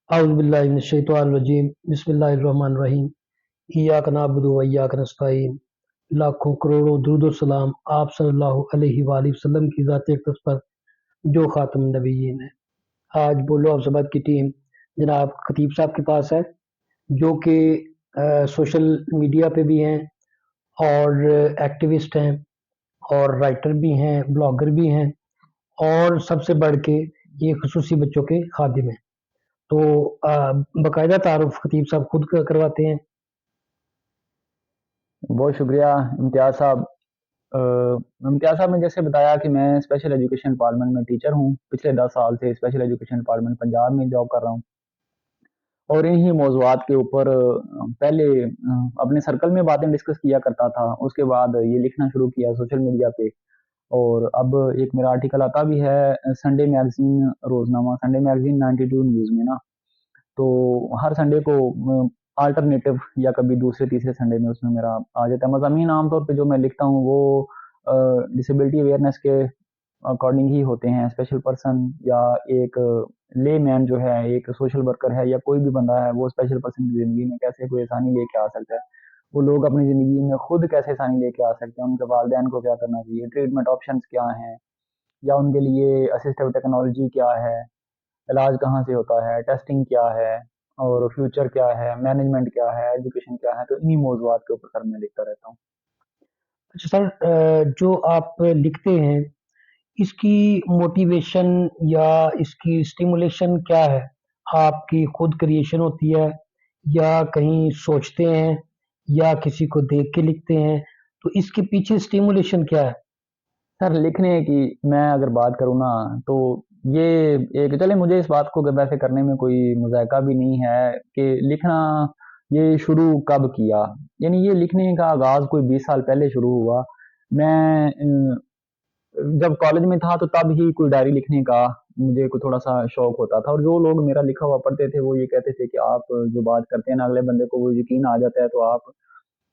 औज़ुबिल्लाहिमिनश्शैतानिर्रजीम बिस्मिल्लाहिर्रहमानिर्रहीम इय्याका नअबुदु व इय्याका नस्तईन लाखों करोड़ों दुरूद व सलाम आप सल्लल्लाहु अलैहि वसल्लम की ज़ात अक़दस पर जो ख़ातमुन नबिय्यीन है। आज बोलो आप ज़बात की टीम जनाब खतीब साहब के पास है जो कि सोशल मीडिया पे भी हैं और एक्टिविस्ट हैं और राइटर भी हैं, ब्लॉगर भी हैं और सबसे बढ़ के ये ख़ुसूसी बच्चों के ख़ादिम हैं। तो बाकायदा तारुफ खतीब साहब खुद करवाते हैं। बहुत शुक्रिया इम्तियाज़ साहब। अ, इम्तियाज़ साहब ने जैसे बताया कि मैं स्पेशल एजुकेशन डिपार्टमेंट में टीचर हूँ। पिछले 10 साल से स्पेशल एजुकेशन डिपार्टमेंट पंजाब में जॉब कर रहा हूँ और इन्हीं मौज़ूआत के ऊपर पहले अपने सर्कल में बातें डिस्कस किया करता था। उसके बाद ये लिखना शुरू किया सोशल मीडिया पे और अब एक मेरा आर्टिकल आता भी है संडे मैगज़ीन रोज़नामा, संडे मैगज़ीन 92 न्यूज़ में ना। तो हर संडे को अल्टरनेटिव या कभी दूसरे तीसरे संडे में उसमें मेरा आ जाता है। मज़ामीन आमतौर पे जो मैं लिखता हूँ वो डिसेबिलिटी अवेयरनेस के अकॉर्डिंग ही होते हैं। स्पेशल पर्सन या एक लेमैन जो है, एक सोशल वर्कर है या कोई भी बंदा है, वो स्पेशल पर्सन की ज़िंदगी में कैसे कोई आसानी लेके आ सकता है। वो लोग अपनी ज़िंदगी में खुद कैसे आसानी लेके आ सकते हैं, उनके वालिदैन को क्या करना चाहिए, ट्रीटमेंट ऑप्शंस क्या हैं या उनके लिए असिस्टिव टेक्नोलॉजी क्या है, इलाज कहाँ से होता है, टेस्टिंग क्या है और फ्यूचर क्या है, मैनेजमेंट क्या है, एजुकेशन क्या है। तो इन्हीं मौज़ूआत के ऊपर सर मैं लिखता रहता हूँ। अच्छा सर, जो आप लिखते हैं इसकी मोटिवेशन या इसकी स्टिमुलेशन क्या है? आपकी खुद क्रिएशन होती है या कहीं सोचते हैं या किसी को देख के लिखते हैं? तो इसके पीछे स्टिमुलेशन क्या है? सर लिखने की मैं अगर बात करूँ ना तो ये एक चले मुझे इस बात को वैसे करने में कोई मज़ायका भी नहीं है कि लिखना ये शुरू कब किया। यानी ये लिखने का आगाज़ कोई 20 साल पहले शुरू हुआ। मैं जब कॉलेज में था तो तब ही कोई डायरी लिखने का मुझे को थोड़ा-सा शौक होता था और जो लोग मेरा लिखा हुआ पढ़ते थे वो ये कहते थे कि आप जो बात करते हैं ना अगले बंदे को वो यकीन आ जाता है तो आप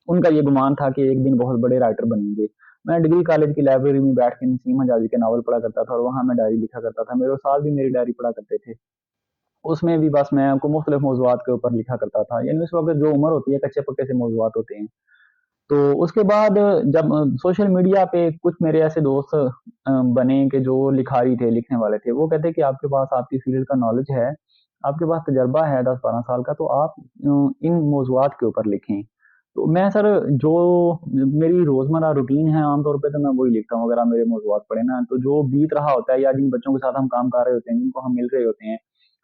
उनका ये गुमान था कि एक दिन बहुत बड़े राइटर बनेंगे। मैं डिग्री कॉलेज की लाइब्रेरी में बैठ के नसीम हजारी के नावल पढ़ा करता था और वहाँ मैं डायरी लिखा करता था। मेरे उस्ताद भी मेरी डायरी पढ़ा करते थे। उसमें भी बस मैं को मुख्तलिफ मौज़ूआत के ऊपर लिखा करता था। यानी उस वक़्त जो उम्र होती है कच्चे-पक्के से मौज़ूआत होते हैं। तो उसके बाद जब सोशल मीडिया पे कुछ मेरे ऐसे दोस्त बने कि जो लिखारी थे, लिखने वाले थे। वो कहते कि आपके पास आपकी फ़ील्ड का नॉलेज है, आपके पास तजुर्बा है 10-12 साल का, तो आप इन मौज़ूआत के ऊपर लिखें। तो मैं सर जो मेरी रोज़मर्रा रूटीन है आम तौर पे तो मैं वही लिखता हूँ। अगर आप मेरे मौज़ूआत पढ़ें ना, तो जो बीत रहा होता है या जिन बच्चों के साथ हम काम कर रहे होते हैं, जिनको हम मिल रहे होते हैं,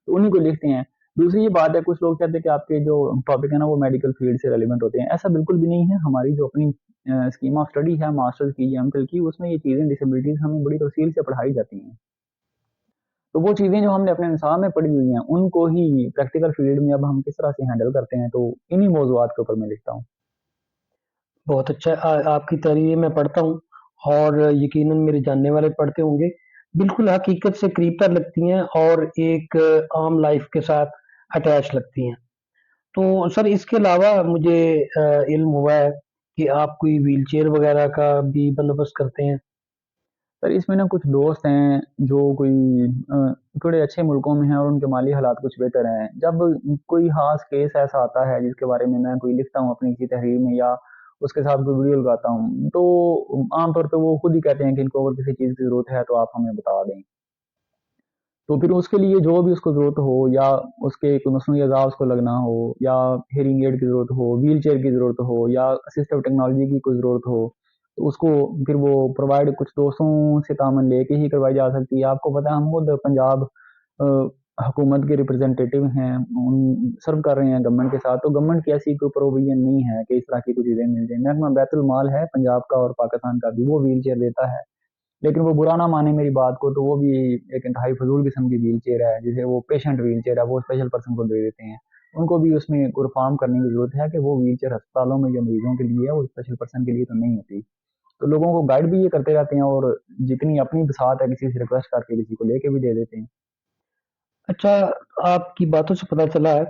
तो उन्हीं को लिखते हैं। दूसरी ये बात है कुछ लोग कहते हैं कि आपके जो टॉपिक है ना वो मेडिकल फील्ड से रिलेवेंट होते हैं। ऐसा बिल्कुल भी नहीं है। हमारी जो अपनी स्कीम ऑफ स्टडी है मास्टर्स की या एमफिल की उसमें ये चीज़ें डिसेबिलिटीज़ हमें बड़ी तफ़सील से पढ़ाई जाती हैं। तो वो चीज़ें जो हमने अपने निसाब में पढ़ी हुई हैं उनको ही प्रैक्टिकल फील्ड में अब हम किस तरह से हैंडल करते हैं तो इन्हीं मौज़ूआत के ऊपर मैं लिखता हूँ। बहुत अच्छा। आपकी तहरीरें मैं पढ़ता हूँ और यकीनन मेरे जानने वाले पढ़ते होंगे। बिल्कुल हकीकत से करीब तर लगती हैं और एक आम लाइफ़ के साथ अटैच लगती हैं। तो सर इसके अलावा मुझे इल्म हुआ है कि आप कोई व्हीलचेयर वगैरह का भी बंदोबस्त करते हैं। पर इसमें ना कुछ दोस्त हैं जो कोई थोड़े अच्छे मुल्कों में हैं और उनके माली हालात कुछ बेहतर हैं। जब कोई ख़ास केस ऐसा आता है जिसके बारे में मैं कोई लिखता हूँ अपनी किसी तहरीर में या उसके साथ कोई वीडियो लगाता हूँ, तो आम तौर पे वो खुद ही कहते हैं कि इनको अगर किसी चीज़ की ज़रूरत है तो आप हमें बता दें। तो फिर उसके लिए जो भी उसको ज़रूरत हो या उसके कोई मसनूई अज़ा उसको लगना हो या हियरिंग एड की ज़रूरत हो, व्हीलचेयर की ज़रूरत हो या असिस्टिव टेक्नोलॉजी की कोई ज़रूरत हो, तो उसको फिर वो प्रोवाइड कुछ दोस्तों से तामन लेके ही करवाई जा सकती है। आपको पता है हम खुद पंजाब अ, हुकूमत के रिप्रेजेंटेटिव हैं, सर्व कर रहे हैं गवर्नमेंट के साथ, तो गवर्नमेंट की ऐसी कोई प्रोविज़न नहीं है कि इस तरह की कोई चीज़ें मिल जाएँ। महकमा बैतुल माल है पंजाब का और पाकिस्तान का भी, वो व्हीलचेयर देता है। लेकिन वो बुरा ना माने मेरी बात को, तो वो भी एक इंतहाई फ़िज़ूल किस्म की व्हीलचेयर है, जिसे वो पेशेंट व्हीलचेयर है, वो स्पेशल पर्सन को दे देते हैं। उनको भी उसमें को रिफ़ॉर्म करने की ज़रूरत है कि वो व्हीलचेयर अस्पतालों में जो मरीज़ों के लिए है, वो स्पेशल पर्सन के लिए तो नहीं होती। तो लोगों को गाइड भी ये करते रहते हैं और जितनी अपनी बिसात है किसी से रिक्वेस्ट करके किसी को लेके भी दे देते हैं। अच्छा, आपकी बातों से पता चला है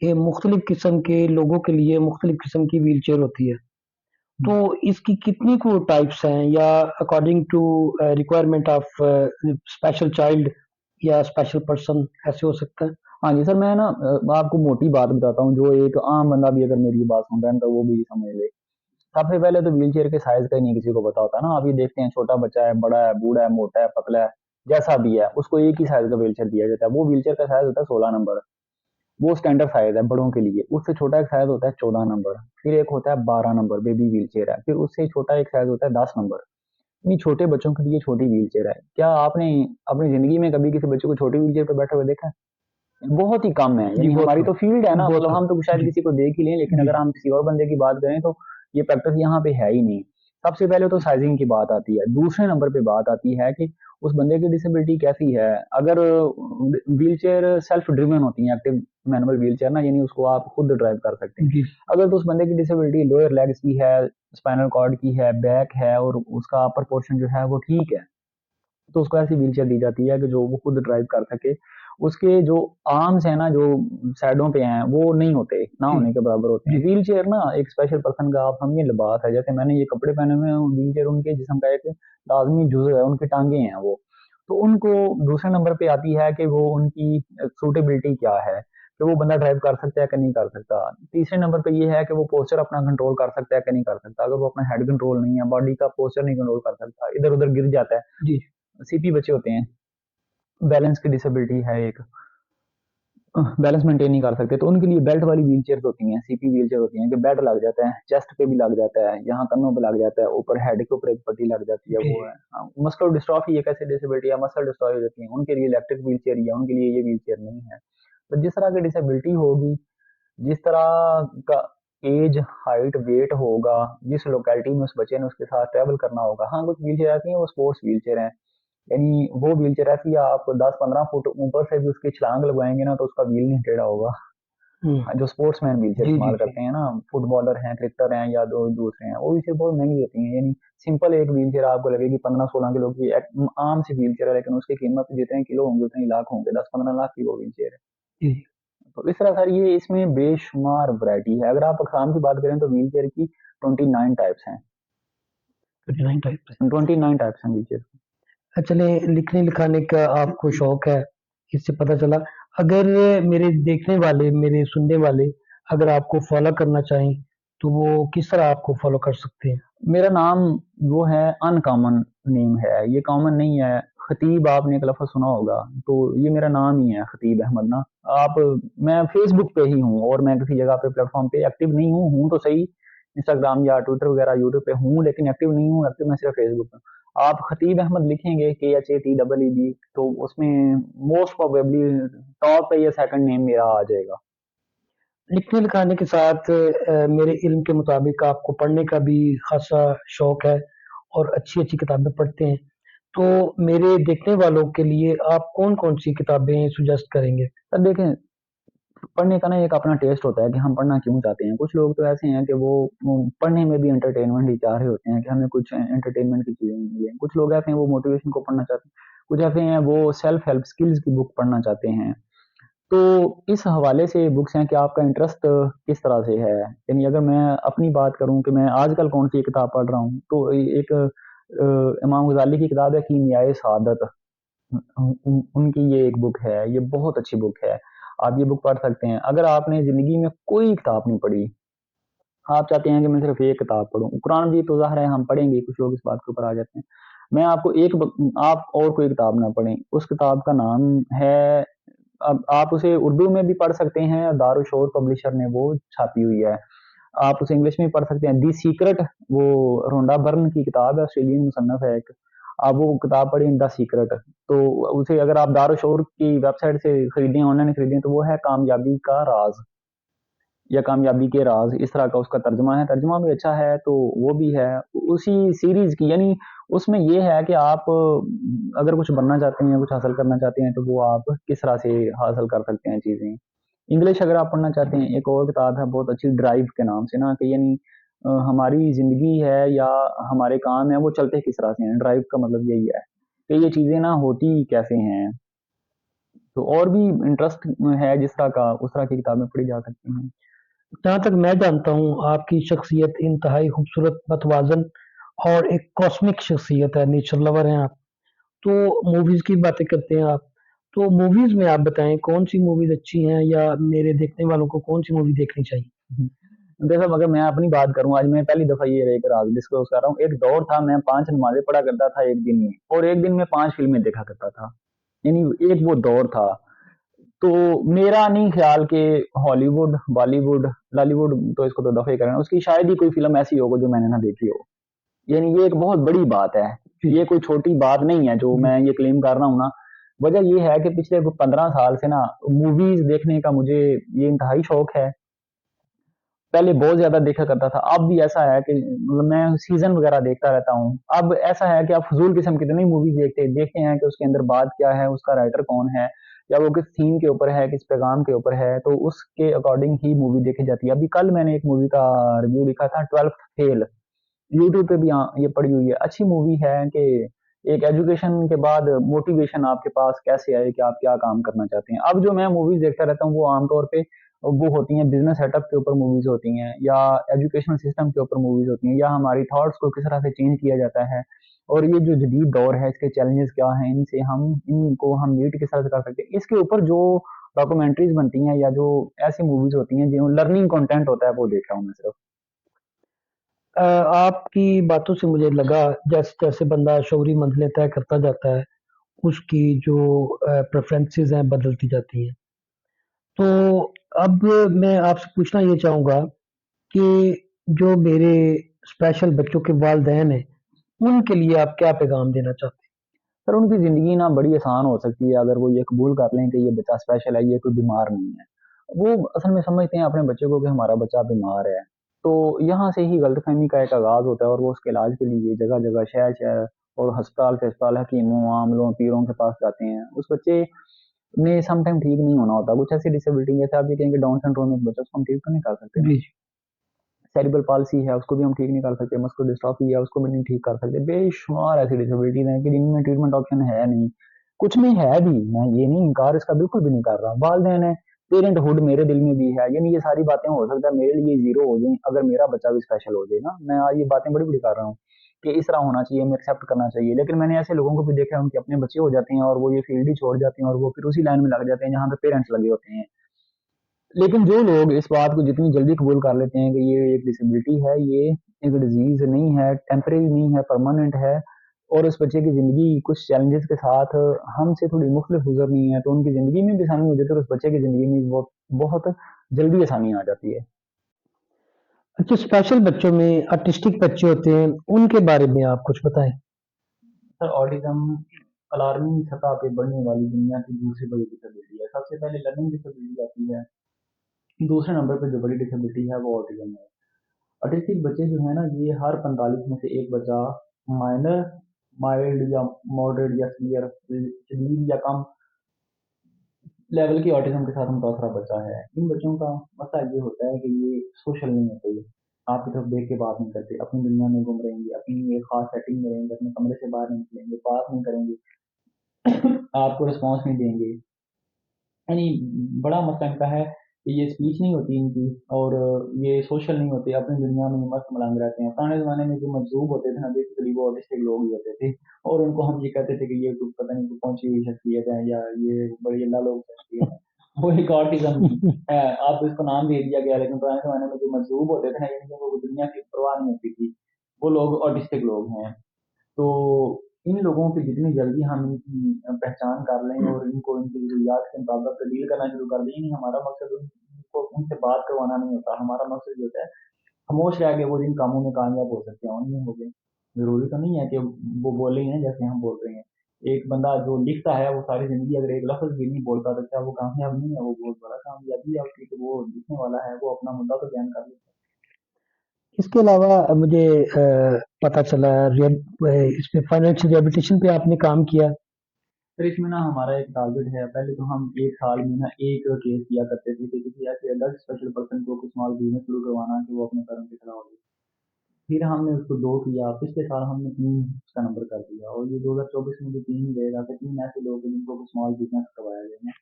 कि मुख्तलिफ़ किस्म के लोगों के लिए मुख्तलिफ़ किस्म की व्हीलचेयर होती है। हुँ। तो इसकी कितनी को टाइप्स हैं या according to requirement of special child या स्पेशल पर्सन ऐसे हो सकता है? हाँ जी सर, मैं ना आपको मोटी बात बताता हूँ, जो एक आम बंदा भी अगर मेरी ये बात सुन रहा है तो वो भी समझ ले। सबसे पहले तो व्हील चेयर के साइज का ही नहीं किसी को पता होता ना। आप ये देखते हैं, छोटा बच्चा है, बड़ा है, बूढ़ा है, मोटा है, पतला है, जैसा भी है, उसको एक ही साइज का व्हील चेयर दिया जाता है। वो व्हील चेयर का साइज होता है 16 नंबर। वो स्टैंडर्ड साइज है बड़ों के लिए। उससे छोटा एक साइज होता है 14 नंबर। फिर एक होता है 12 नंबर, बेबी व्हील चेयर है। फिर उससे छोटा एक साइज होता है 10 नंबर। इतनी छोटे बच्चों के लिए छोटी व्हील चेयर है। क्या आपने अपनी जिंदगी में कभी किसी बच्चे को छोटी व्हील चेयर पर बैठे हुए देखा है? बहुत ही कम है। जी यानी बहुत हमारी कम, तो फील्ड है ना, बहुत मतलब कम। हम तो शायद जी, किसी को देख ही लें, लेकिन जी, अगर हम किसी और बंदे की बात करें तो ये प्रैक्टिस यहाँ पे है ही नहीं। सबसे पहले तो साइजिंग की बात आती है। दूसरे नंबर पे बात आती है कि उस बंदे की डिसेबिलिटी कैसी है। अगर व्हील चेयर सेल्फ ड्रिवन होती है, एक्टिव मैनुअल व्हील चेयर ना, यानी उसको आप खुद ड्राइव कर सकते हैं। जी, अगर तो उस बंदे की डिसेबिलिटी लोअर लेग्स की है, स्पाइनल कॉर्ड की है, बैक है, और उसका अपर पोर्शन जो है वो ठीक है, तो उसको ऐसी व्हील चेयर दी जाती है कि जो वो खुद ड्राइव कर सके। उसके जो आर्म्स हैं ना, जो साइडों पे हैं, वो नहीं होते, ना जी, होने के बराबर होते हैं। जी, व्हील चेयर ना एक स्पेशल पर्सन का, आप समझिए, लिबास है। जैसे मैंने ये कपड़े पहने हुए हैं, व्हील चेयर उनके जिस्म का एक लाजमी जुज़ है, उनकी टांगे हैं वो। तो उनको दूसरे नंबर पे आती है कि वो उनकी सूटेबिलिटी क्या है, कि वो बंदा ड्राइव कर सकता है कि नहीं कर सकता। तीसरे नंबर पे ये है कि वो पोस्चर अपना कंट्रोल कर सकता है कि नहीं कर सकता। अगर वो अपना हेड कंट्रोल नहीं है, बॉडी का पोस्चर नहीं कंट्रोल कर सकता, इधर उधर गिर जाता है। जी, सीपी बच्चे होते हैं, बैलेंस की डिसेबिलिटी है एक, बैलेंस मेंटेन नहीं कर सकते, तो उनके लिए बेल्ट वाली व्हील चेयर होती हैं, सीपी व्हील चेयर होती हैं, कि बेल्ट लग जाता है, चेस्ट पे भी लग जाता है, यहाँ कन्नों पे लग जाता है, ऊपर हेड के ऊपर एक पट्टी लग जाती है, जी, वो है। मस्कुलर डिस्ट्रॉफी एक ऐसी डिसेबिलिटी है, मसल डिस्ट्रॉफी हो जाती है, उनके लिए इलेक्ट्रिक व्हील चेयर ही है, उनके लिए ये व्हील चेयर नहीं है। तो जिस तरह की डिसेबिलिटी होगी, जिस तरह का एज, हाइट, वेट होगा, जिस लोकेलिटी में उस बच्चे ने उसके साथ ट्रेवल करना होगा। हाँ, कुछ व्हील चेयर आती हैं वो स्पोर्ट्स व्हील चेयर हैं, यानी वो व्हील चेयर ऐसी है, आप 10-15 फुट ऊपर से भी उसकी छलांग लगवाएंगे ना तो उसका व्हील नहीं टेढ़ा होगा। हुँ, हाँ, जो स्पोर्ट्समैन व्हील चेयर जी, जी, इस्तेमाल जी, करते हैं ना, फुटबॉलर हैं, क्रिकेटर हैं, या दो दूसरे हैं, वो व्हील चेयर बहुत महंगी होती हैं। यानी सिंपल एक व्हील चेयर आपको लगेगी 15-16 किलो की, आम सी व्हील चेयर है, लेकिन उसकी कीमत जितने किलो होंगे उतने ही लाख होंगे, 10-15 लाख की वो व्हील चेयर है। जी, तो इस तरह सर ये इसमें बेशुमार वैरायटी है। अगर आप अकसाम की बात करें तो व्हील चेयर की 29 टाइप्स हैं। 29 टाइप है। 29 टाइप्स हैं व्हील चेयर। चले लिखने-लिखाने का आपको शौक है, इससे पता चला। अगर मेरे देखने वाले, मेरे सुनने वाले अगर आपको फ़ॉलो करना चाहें, तो वो किस तरह आपको फ़ॉलो कर सकते हैं? मेरा नाम वो है, अनकॉमन नेम है, ये कॉमन नहीं है। खतीब आपने एक लफ्ज़ सुना होगा, तो ये मेरा नाम ही है, खतीब अहमद ना। आप मैं फेसबुक पे ही हूँ, और मैं किसी जगह पे प्लेटफॉर्म पे एक्टिव नहीं हूँ तो सही, इंस्टाग्राम या ट्विटर वगैरह यूट्यूब पे हूँ, लेकिन एक्टिव नहीं हूँ। एक्टिव मैं सिर्फ फेसबुक पे हूँ। आप खतीब अहमद लिखेंगे, KHATEEB, तो उसमें मोस्ट प्रोबेबली टॉप पे या सेकंड नेम मेरा आ जाएगा। लिखने-लिखाने के साथ मेरे इल्म के मुताबिक आपको पढ़ने का भी ख़ासा शौक है और अच्छी-अच्छी किताबें पढ़ते हैं। तो मेरे देखने वालों के लिए आप कौन-कौन सी किताबें सजेस्ट करेंगे? तब देखें, पढ़ने का ना एक अपना टेस्ट होता है कि हम पढ़ना क्यों चाहते हैं। कुछ लोग तो ऐसे हैं कि वो पढ़ने में भी एंटरटेनमेंट ही चाह रहे होते हैं, कि हमें कुछ एंटरटेनमेंट की चीज़ें मिलें। कुछ लोग ऐसे हैं वो मोटिवेशन को पढ़ना चाहते हैं। कुछ ऐसे हैं वो सेल्फ हेल्प स्किल्स की बुक पढ़ना चाहते हैं। तो इस हवाले से बुक्स हैं कि आपका इंटरेस्ट किस तरह से है। यानी अगर मैं अपनी बात करूँ कि मैं आजकल कौन-सी किताब पढ़ रहा हूँ, तो एक इमाम गज़ाली की किताब है कीमियाए सआदत। उनकी ये एक बुक है, ये बहुत अच्छी बुक है। आप ये बुक पढ़ सकते हैं। अगर आपने ज़िंदगी में कोई किताब नहीं पढ़ी, आप चाहते हैं कि मैं सिर्फ़ एक किताब पढूँ, कुरान भी तो ज़ाहिर है हम पढ़ेंगे, कुछ लोग इस बात के ऊपर आ जाते हैं। मैं आपको एक ब आप और कोई किताब ना पढ़ें, उस किताब का नाम है, अब आप उसे उर्दू में भी पढ़ सकते हैं, दारुशौर पब्लिशर ने वो छापी हुई है। आप उसे इंग्लिश में भी पढ़ सकते हैं, दी सीक्रेट, वो रोंडा बर्न की किताब है, ऑस्ट्रेलियन मुसन्नफ़ है एक। आप वो किताब पढ़ें, द सीक्रेट। तो उसे अगर आप दारुशौर की वेबसाइट से खरीदें, ऑनलाइन खरीदें, तो वो है कामयाबी का राज़ या कामयाबी के राज़, इस तरह का उसका तर्जुमा है। तर्जुमा भी अच्छा है, तो वो भी है। उसी सीरीज़ की, यानी उसमें ये है कि आप अगर कुछ बनना चाहते हैं, कुछ हासिल करना चाहते हैं, तो वो आप किस तरह से हासिल कर सकते हैं चीज़ें। इंग्लिश अगर आप पढ़ना चाहते हैं, एक और किताब है बहुत अच्छी, ड्राइव के नाम से ना, कि यानी हमारी ज़िंदगी है या हमारे काम है, वो चलते किस तरह से हैं। ड्राइव का मतलब यही है कि ये चीज़ें ना होती कैसे हैं। तो और भी इंटरेस्ट है जिस तरह का, उस तरह की किताबें पढ़ी जा सकती हैं। जहाँ तक मैं जानता हूँ, आपकी शख्सियत इंतहाई खूबसूरत, मतवाज़न और एक कॉस्मिक शख्सियत है, नेचर लवर हैं आप। तो मूवीज़ की बातें करते हैं आप, तो मूवीज में आप बताएं कौन सी मूवीज अच्छी हैं या मेरे देखने वालों को कौन सी मूवी देखनी चाहिए? देखो, अगर मैं अपनी बात करूं, आज मैं पहली दफा ये एक राज डिस्क्लोज कर रहा हूँ। एक दौर था, मैं 5 नमाजें पढ़ा करता था एक दिन में, और एक दिन में 5 फिल्में देखा करता था। यानी एक वो दौर था। तो मेरा नहीं ख्याल कि हॉलीवुड, बॉलीवुड, लॉलीवुड तो इसको तो दफे ही करना, उसकी शायद ही कोई फिल्म ऐसी होगी जो मैंने ना देखी हो। यानी ये एक बहुत बड़ी बात है। जी। ये कोई छोटी बात नहीं है जो जी। मैं ये क्लेम कर रहा हूँ ना। वजह ये है कि पिछले 15 साल से ना मूवीज देखने का मुझे ये इंतहाई शौक है। पहले बहुत ज्यादा देखा करता था, अब भी ऐसा है कि मतलब मैं सीजन वगैरह देखता रहता हूँ। अब ऐसा है कि आप फजूल किस्म की तो नहीं मूवी देखते हैं कि उसके अंदर बात क्या है, उसका राइटर कौन है, या वो किस थीम के ऊपर है, किस पैगाम के ऊपर है, तो उसके अकॉर्डिंग ही मूवी देखी जाती है। अभी कल मैंने एक मूवी का रिव्यू लिखा था, 12th फेल। यूट्यूब पे भी ये पड़ी हुई है। अच्छी मूवी है कि एक एजुकेशन के बाद मोटिवेशन आपके पास कैसे आए कि आप क्या काम करना चाहते हैं। अब जो मैं मूवीज देखता रहता हूँ वो आमतौर पे वो होती हैं बिजनेस सेटअप के ऊपर मूवीज होती हैं, या एजुकेशनल सिस्टम के ऊपर मूवीज होती हैं, या हमारी थॉट्स को किस तरह से चेंज किया जाता है, और ये जो जदीद दौर है इसके चैलेंजेस क्या हैं, इनसे हम मीट किस तरह से कर सकते हैं, इसके ऊपर जो डॉक्यूमेंट्रीज बनती हैं या जो ऐसी मूवीज होती हैं जो लर्निंग कंटेंट होता है वो देखता हूँ मैं सिर्फ। आपकी बातों से मुझे लगा जैसे जैसे बंदा शौहरी मंजिलें तय करता जाता है उसकी जो प्रेफरेंसेस हैं बदलती जाती हैं। तो अब मैं आपसे पूछना ये चाहूँगा कि जो मेरे स्पेशल बच्चों के वालिदैन हैं, उनके लिए आप क्या पैगाम देना चाहते पर उनकी ज़िंदगी ना बड़ी आसान हो सकती है अगर वो ये कबूल कर लें कि ये बच्चा स्पेशल है, ये कोई बीमार नहीं है। वो असल में समझते हैं अपने बच्चे को कि हमारा बच्चा बीमार है। तो यहाँ से ही गलतफ़हमी का एक आगाज़ होता है, और वो उसके इलाज के लिए जगह-जगह, शहर-शहर और अस्पताल से अस्पताल, हकीमों, आमलों, पीरों के पास जाते हैं। उस बच्चे ने सम टाइम ठीक नहीं होना होता। कुछ ऐसी डिसेबिलिटी, जैसे आप ये कहेंगे डाउन सिंड्रोम है एक बच्चा, उसको हम ठीक तो नहीं कर सकते हैं? ना। जी। सेरिब्रल पाल्सी है, उसको भी हम ठीक नहीं कर सकते। मस्कुलर डिस्ट्रॉफी है, उसको भी नहीं ठीक कर सकते। बेशुमार ऐसी डिसेबिलिटीज हैं कि जिनमें ट्रीटमेंट ऑप्शन है नहीं। कुछ में है भी, मैं ये नहीं इनकार इसका बिल्कुल भी नहीं कर रहा। वालदेन है, पेरेंटहुड मेरे दिल में भी है। यानी ये सारी बातें हो सकता है मेरे लिए जीरो हो जाए अगर मेरा बच्चा भी स्पेशल हो जाए ना। मैं आज ये बातें बड़ी बड़ी कर रहा हूँ कि इस तरह होना चाहिए, हमें एक्सेप्ट करना चाहिए। लेकिन मैंने ऐसे लोगों को भी देखा है, उनके अपने बच्चे हो जाते हैं और वो ये फील्ड ही छोड़ जाते हैं, और वो फिर उसी लाइन में लग जाते हैं जहाँ पे पेरेंट्स लगे होते हैं। लेकिन जो लोग इस बात को जितनी जल्दी कबूल कर लेते हैं कि ये एक डिसेबिलिटी है, ये एक डिजीज नहीं है, टेम्परेरी नहीं है, परमानेंट है, और उस बच्चे की ज़िंदगी कुछ चैलेंजेस के साथ हमसे थोड़ी मुख्तलिफ गुजरनी है, तो उनकी ज़िंदगी में भी आसानी हो जाती है, और उस बच्चे की ज़िंदगी में बहुत बहुत जल्दी आसानी आ जाती है। अच्छा, स्पेशल बच्चों में ऑटिस्टिक बच्चे होते हैं, उनके बारे में आप कुछ बताएँ? सर, ऑटिज्म अलार्मिंग सतह पे बढ़ने वाली दुनिया की दूसरी बड़ी डिसेबिलिटी है। सबसे पहले लर्निंग डिसेबिलिटी आती है, दूसरे नंबर पे जो बड़ी डिसेबिलिटी है वो ऑटिज्म है। ऑटिस्टिक बच्चे जो है ना, ये हर 45 में से एक बच्चा माइनर, माइल्ड या मॉडरेट या सीवियर, शदीद या कम लेवल की ऑटिज्म के साथ मुतासरा बच्चा है। इन बच्चों का मसला ये होता है कि ये सोशल नहीं होते। ये आपकी तरफ देख के बात नहीं करते, अपनी दुनिया में घूम रहेंगे, अपनी एक खास सेटिंग में रहेंगे, अपने कमरे से बाहर नहीं निकलेंगे, बात नहीं करेंगे, आपको रिस्पॉन्स नहीं देंगे। यानी बड़ा मसला इनका है कि ये स्पीच नहीं होती इनकी, और ये सोशल नहीं होते, अपनी दुनिया में मस्त मलंग रहते हैं। पुराने ज़माने में जो मजलूब होते थे ना, बेसिकली वो ऑटिस्टिक लोग ही होते थे, और उनको हम ये कहते थे कि ये कुछ पता नहीं कुछ पहुंची हुई शख्सियत है, या ये बड़ी अल्लाह लोग शख्सियत है। वो एक ऑटिज्म है, आप इसको नाम दे दिया गया। लेकिन पुराने ज़माने में जो मजलूब होते थे ना, यानी कि वो दुनिया की परवाह नहीं होती थी, वो लोग ऑटिस्टिक लोग हैं। तो इन लोगों की जितनी जल्दी हम इनकी पहचान कर लें और इनको इनकी ज़रूरियात के मुताबिक डील करना शुरू कर दें। नहीं, हमारा मकसद उनको उनसे बात करवाना नहीं होता। हमारा मकसद ये होता है खामोश रह के वो जिन कामों में कामयाब हो सकते हैं उनमें हो गए। ज़रूरी तो नहीं है कि वो बोले ही ना जैसे हम बोल रहे हैं। एक बंदा जो लिखता है वो सारी ज़िंदगी अगर एक लफ्ज़ भी नहीं बोलता तो क्या वो कामयाब नहीं है? वो बहुत बड़ा कामयाबी है उसकी। तो वो लिखने वाला है, वो अपना मुद्दा तो बयान कर लेता है। इसके अलावा मुझे पता चला इसमें फाइनेंशियल रिहैबिलिटेशन पे आपने काम किया। फिर इसमें ना हमारा एक टारगेट है। पहले तो हम एक साल में ना एक केस किया करते थे कि किसी ऐसे अडल्ट स्पेशल पर्सन को कुछ स्मॉल बिजनेस शुरू करवाना कि वो अपने पैरों पे खड़ा हो जाए। फिर हमने उसको 2 किया, पिछले साल हमने 3 उसका नंबर कर दिया, और ये 2024 में भी 3 ही रहेगा कि 3 ऐसे लोग हैं जिनको कुछ स्मॉल बिजनेस करवाया जाए ना।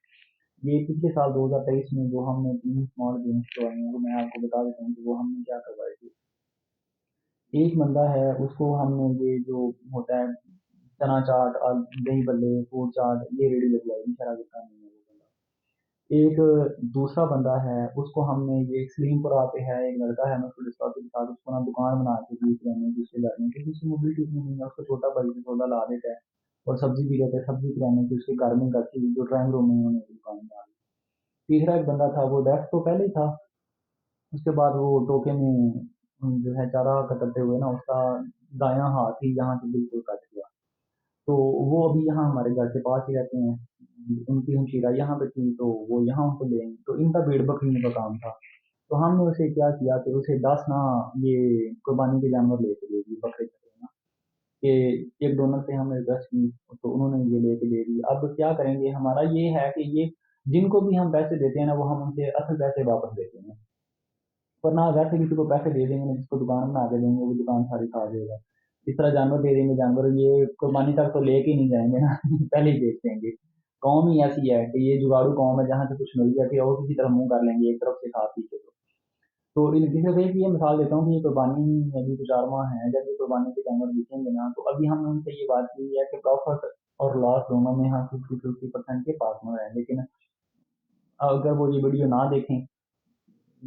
ये पिछले साल 2023 में जो हमने 3 स्मॉल बिजनेस करवाए हैं, वो मैं आपको बता देता हूँ कि वो हमने क्या करवाए थे। एक बंदा है, उसको हमने ये जो होता है चना चाट और दही बल्ले, फूड चाट, ये रेडी लगवाई, इंशाल्लाह का नहीं है वो बंदा। एक दूसरा बंदा है, उसको हमने ये सलीमपुरा पे है, एक लड़का है, मैं उसको डिस्कस के साथ उसको ना दुकान बना के दी किराने की उसके घर में, क्योंकि उसकी मोबिलिटी इतनी नहीं है, उसको छोटा भाई से सौदा ला देता है और सब्जी भी लेता है, सब्जी किराने की उसके घर में रखी जो ड्राइंग रूम में उन्होंने दुकान डाली। तीसरा एक बंदा था, वो डेस्क तो पहले ही था, उसके बाद वो टोके में जो है चारा कतरते हुए ना उसका दायां हाथ ही यहाँ से बिल्कुल कट गया। तो वो अभी यहाँ हमारे घर के पास ही रहते हैं, उनकी हमशीरा यहाँ पे थी तो वो यहाँ उनको लेंगे, तो इनका भेड़ बकरी का काम था। तो हमने उसे क्या किया कि उसे 10 ना ये कुर्बानी के जानवर लेके दे दिए, बकरे चले ना, कि एक डोनर से हमने रिक्वेस्ट की तो उन्होंने ये लेके दे दी। अब क्या करेंगे, हमारा ये है कि ये जिनको भी हम पैसे देते हैं ना वो हम उनसे असल पैसे वापस देते हैं, वरना वैसे किसी को पैसे दे देंगे ना, जिसको दुकान बना के देंगे वो दुकान सारी खा जाएगा। इस तरह जानवर दे देंगे, जानवर ये कुर्बानी तक तो लेके ही नहीं जाएंगे ना पहले ही बेच देंगे। कौम ही ऐसी है कि ये जुगाड़ू कौम है, जहाँ से कुछ मिल गया फिर और किसी तरफ मुंह कर लेंगे, एक तरफ से खा पी के। तो इन किसी एक ये मिसाल देता हूँ कि ये कुर्बानी अभी तो 4 माह है, जब ये कुर्बानी के जानवर बिकेंगे ना तो अभी हमने उनसे ये बात की है कि प्रॉफिट और लॉस दोनों में हम 50-50% के पार्टनर हैं, लेकिन अगर वो ये वीडियो ना देखें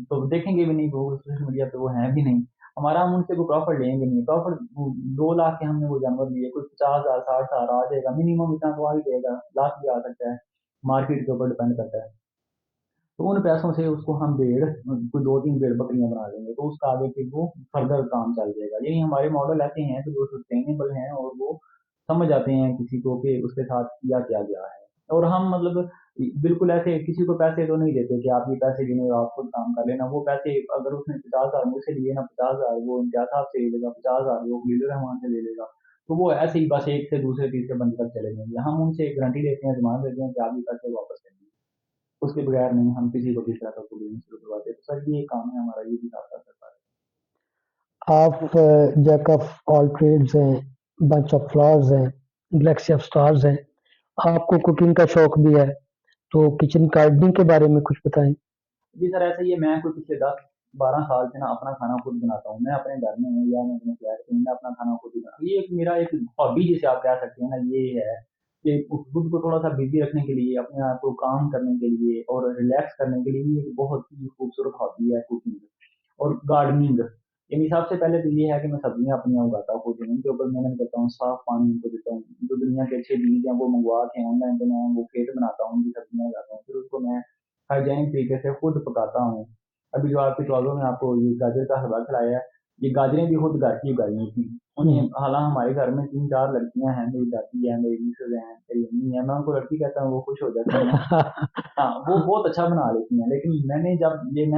तो देखेंगे भी नहीं, वो सोशल मीडिया पे वो हैं भी नहीं। हमारा हम उनसे कोई प्रॉफिट लेंगे नहीं, प्रॉफिट 2 लाख के हमने वो जानवर लिए, कोई 50,000 60,000 आ जाएगा मिनिमम, इतना तो आ ही जाएगा, लाख भी आ सकता है, मार्केट के ऊपर डिपेंड करता है। तो उन पैसों से उसको हम कोई 2-3 भेड़ बकरियां बना देंगे तो उसका आगे फिर वो फर्दर काम चल जाएगा। यही हमारे मॉडल ऐसे हैं कि जो सस्टेनेबल हैं और वो समझ आते हैं किसी को कि उसके साथ किया क्या गया है। और हम मतलब बिल्कुल ऐसे किसी को पैसे तो नहीं देते कि आप ये पैसे गिने और आप खुद काम कर लेना, वो पैसे अगर उसने 50,000 मुझसे लिए ना, 50,000 वो इम्तियाज साहब से ले लेगा, 50,000 वो खलील रहमान से ले लेगा, तो वो ऐसे ही बस एक से दूसरे तीसरे बंदे तक चले जाएंगे। हम उनसे गारंटी लेते हैं, जमान देते हैं कि आप ये पैसे वापस करेंगे, उसके बगैर नहीं हम किसी को भी इस तरह का कोई बिजनेस शुरू करवाते। तो सर ये काम है हमारा, ये भी साथ साथ करता है। आप जैक ऑफ ऑल ट्रेड्स हैं, बंच ऑफ फ्लॉवर्स हैं, गैलेक्सी ऑफ स्टार्स हैं। आपको कुकिंग का शौक भी है, तो किचन गार्डनिंग के बारे में कुछ बताएं। जी सर ऐसा ही है, मैं कोई पिछले 10-12 साल से ना अपना खाना खुद बनाता हूँ, मैं अपने घर में हूँ या मैं अपने फ्लैट में हूँ, मैं अपना खाना खुद ही बना, ये एक मेरा एक हॉबी जिसे आप कह सकते हैं ना, ये है कि खुद को थोड़ा सा बिजी रखने के लिए, अपने आप को काम करने के लिए और रिलैक्स करने के लिए ये एक बहुत ही खूबसूरत हॉबी है कुकिंग और गार्डनिंग। यानी सबसे पहले तो ये है कि मैं सब्जियां अपनी उगाता हूँ खुद, उनके ऊपर मेहनत करता हूँ, साफ पानी उनको देता हूँ, जो दुनिया के अच्छे बीज हैं वो मंगवा के ऑनलाइन, तो मैं वो खेत बनाता हूँ, उनकी सब्जियां उगाता हूँ, फिर उसको मैं हाइजेनिक तरीके से खुद पकाता हूँ। अभी जो आपके सवालों में आपको ये गाजर का हलवा खिलाया है, ये गाजरें भी खुद घर की उगाई हुई थी। उन्हें हम्म। हालांकि हमारे घर में 3-4 लड़कियां हैं, मेरी दादी है, मेरी मिसेज है, मेरी अम्मी है, मैं उनको लड़की कहता हूँ, वो खुश हो जाती हैं। हाँ, वो बहुत अच्छा बना लेती हैं, लेकिन मैंने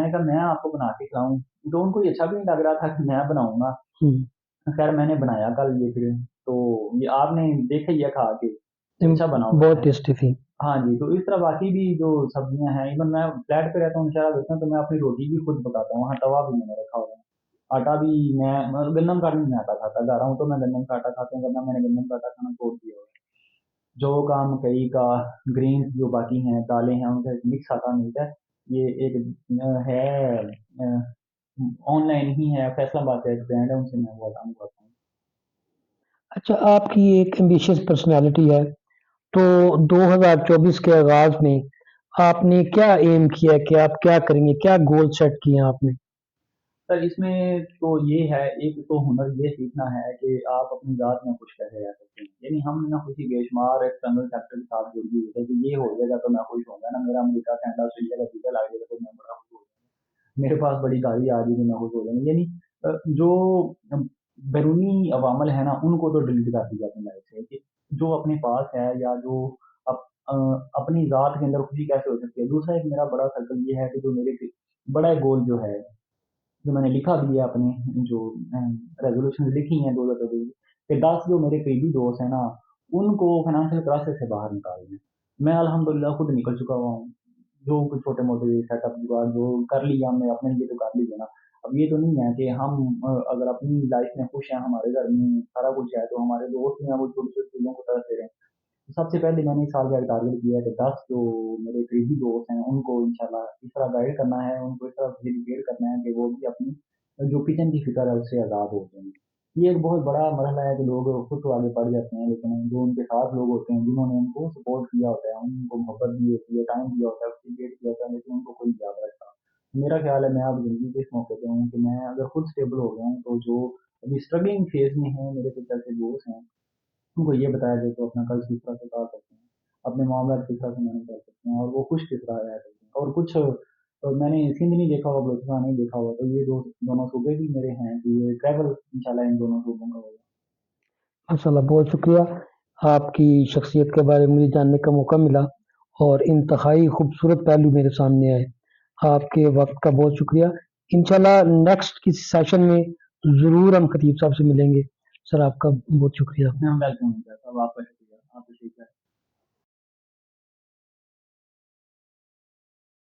कहा मैं आपको बना के खिलाऊँ, तो उनको ये अच्छा भी नहीं लग रहा था कि मैं बनाऊँगा। हम्म, खैर मैंने बनाया कल ये फिर, तो ये आपने देखा ही है खा के, ये अच्छा बना हुआ बहुत है। टेस्टी थी। हाँ जी, तो इस तरह बाकी भी जो सब्जियां हैं, इवन मैं फ्लैट पे रहता हूँ, इंशाल्लाह देखता हूँ तो मैं अपनी रोटी भी खुद पकाता हूँ, वहाँ तवा भी मैंने रखा हुआ है। आटा भी मैं गन्नम का नहीं, मैं आटा खाता जा रहा हूँ तो मैं गन्नम का आटा खाता हूँ, वरना मैंने गन्नम का आटा खाना छोड़ दिया हुआ है। जौ का, मकई का, ग्रेन्स जो बाकी हैं, दालें हैं, उनका एक मिक्स आटा मिलता है। ये एक है, ऑनलाइन ही है, फैसलाबाद का एक ब्रांड है, उनसे मैं वो आटा मंगवाता हूँ। अच्छा, आपकी एक एम्बिशियस पर्सनालिटी है, तो 2024 के आगाज में आपने क्या एम किया है कि आप क्या करेंगे, क्या गोल सेट किए हैं आपने? सर इसमें तो ये है, एक तो हुनर ये सीखना है कि आप अपनी ज़ात में खुश कैसे रह सकते हैं। यानी हम ना खुशी बेशुमार एक्सटर्नल फैक्टर के साथ जुड़ गए थे कि ये हो जाएगा तो मैं खुश होऊंगा ना, मेरा अमेरिका कनाडा ऑस्ट्रेलिया का वीज़ा लग जाएगा तो मैं बड़ा खुश हो जाऊंगा, मेरे पास बड़ी गाड़ी आ जाएगी मैं खुश हो जाऊंगा। यानी जो बैरूनी अवामल है ना उनको तो डिलीट कर दिया अपनी लाइफ से, कि जो अपने पास है या जो अप, अ, अपनी ज़ात के अंदर खुशी कैसे हो सकती है। दूसरा एक मेरा बड़ा सर्कल ये है कि जो मेरे बड़ा एक गोल जो है, जो मैंने लिखा भी है अपने जो रेजोल्यूशन लिखी हैं 2024 कि 10 जो मेरे करीबी दोस्त हैं ना उनको फाइनेंशियल क्राइसिस से बाहर निकालना है। मैं अल्हम्दुलिल्लाह खुद निकल चुका हुआ हूँ, जो कुछ छोटे मोटे सेटअप जुगाड़ जो कर लिया हमने अपने लिए तो कर लिया ना। अब ये तो नहीं है कि हम अगर अपनी लाइफ में खुश हैं, हमारे घर में सारा कुछ है, तो हमारे दोस्त हैं वो छोटी छोटी चीज़ों को तरस दे रहे हैं। तो सबसे पहले मैंने इस साल का टारगेट किया है कि 10 जो मेरे करीबी दोस्त हैं उनको इंशाल्लाह इस तरह गाइड करना है, उनको इस तरह एजुकेट करना है कि वो भी अपनी जो किचन की फिक्र है उससे आज़ाद हो जाएंगे। ये एक बहुत बड़ा मरहला है कि लोग खुद तो आगे बढ़ जाते हैं, लेकिन जो उनके साथ लोग होते हैं, जिन्होंने उनको सपोर्ट किया होता है, उनको मोहब्बत दी होती है, टाइम दिया होता है, अप्रिशिएट किया होता है, लेकिन उनको कोई याद नहीं रखता। मेरा ख्याल है, मैं अब ज़िंदगी के इस मौके पे हूँ कि मैं अगर खुद स्टेबल हो गया हूँ, तो जो अभी स्ट्रगलिंग फेज़ में हैं, मेरे कुछ ऐसे दोस्त हैं, उनको ये बताया जाए तो अपना कर्ज किस तरह से उतार सकते हैं, अपने मामला किस तरह से मैनेज कर सकते हैं, और वो खुश किस तरह रह सकते हैं। और कुछ मैंने सिंध नहीं देखा हुआ, बलूचिस्तान नहीं देखा हुआ, तो ये दोनों सूबे भी मेरे हैं कि ये ट्रैवल इंशाल्लाह इन दोनों सूबों का होगा। माशाल्लाह, बहुत शुक्रिया। आपकी शख्सियत के बारे में मुझे जानने का मौका मिला और इंतहाई खूबसूरत पहलू मेरे सामने आए। आपके वक्त का बहुत शुक्रिया। इंशाल्लाह नेक्स्ट किसी सेशन में ज़रूर हम खतीब साहब से मिलेंगे। सर, आपका बहुत शुक्रिया। वेलकम, आपका शुक्रिया, आप